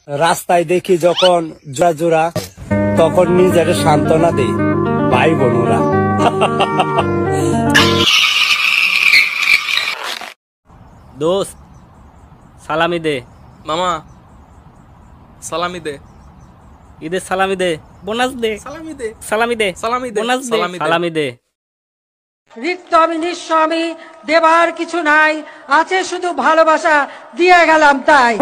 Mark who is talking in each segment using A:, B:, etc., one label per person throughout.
A: রাস্তায় দেখি যখন জোড়া জোড়া, তখন নিজের সান্ত্বনা দেই ভাই বোনরা।
B: দোস্ত সালামি দে।
C: মামা সালামি দে।
B: ঈদের সালামি দে, বোনাস দে।
C: সালামি দে,
B: সালামি দে,
C: সালামি দে,
B: বোনাস দে, সালামি দে।
D: রিক্ত আমি নিঃস্ব, আমি দেবার কিছু নাই, আছে শুধু ভালোবাসা, দিয়ে গেলাম তাই।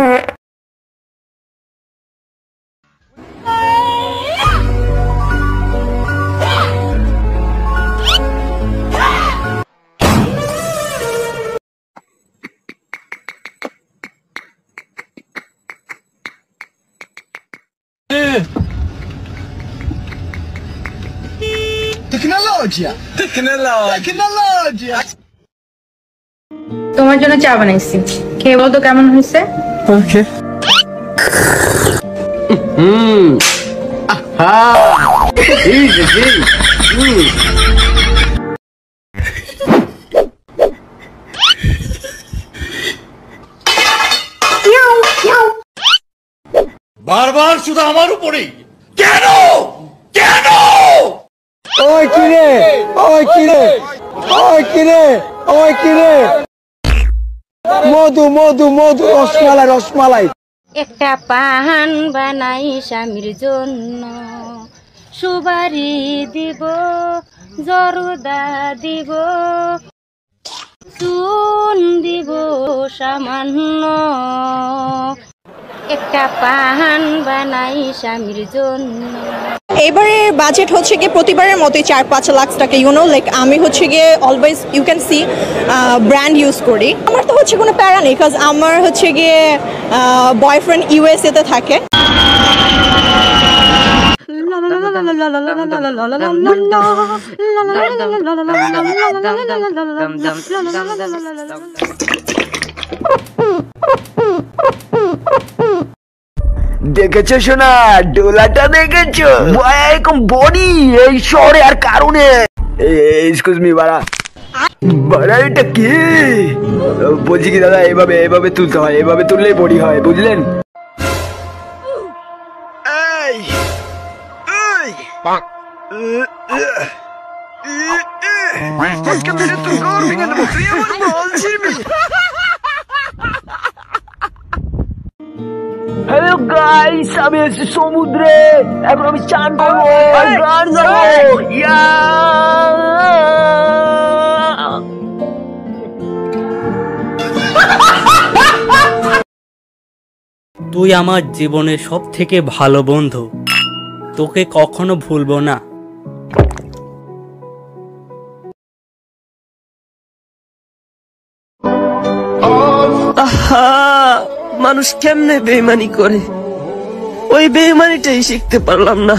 E: তোমার জন্য চা বানাইছি, খেয়ে বলো তো কেমন হয়েছে।
F: ওকে।
G: বারবার শুধু আমার উপরেই কেন কেন?
A: ওই কিরে, ওই কিরে, ওই কিরে, ওই কিরে, মধু মধু মধু, রসমালাই রসমালাই।
H: একটা পান বানাই স্বামীর জন্য, সুবারি দিব, জরদা দিব, চুন দিব সামান্য। একটা পান বানাই স্বামীর জন্য।
I: এবারে বাজেট হচ্ছে গিয়ে প্রতিবারের মতোই 4-5 লাখ টাকা। লাইক আমি হচ্ছে গিয়ে always you can see brand use করি। আমার তো হচ্ছে কোনো প্যারা নেই, বিকজ আমার হচ্ছে গিয়ে বয়ফ্রেন্ড ইউএসএ তে থাকে।
F: দেখেছো শোনা, ডোলাটা দেখেছো? এরকম বডি এই শহরে আর কারণে। এক্সকিউজ মি বাড়া, বাড়া এটা কি? বলছি কি দাদা, এভাবে এভাবে তুলতে হয়, এভাবে তুললেই বডি হয়, বুঝলেন? হ্যালো গাইস, আমি আছি সমুদ্রে, এখন আমি চান করবো আর গান গাবো।
B: তুই আমার জীবনের সব থেকে ভালো বন্ধু, তোকে কখনো ভুলবো না।
F: মানুষ কেমনে বেইমানি করে, ওই বেইমানিটাই শিখতে পারলাম না।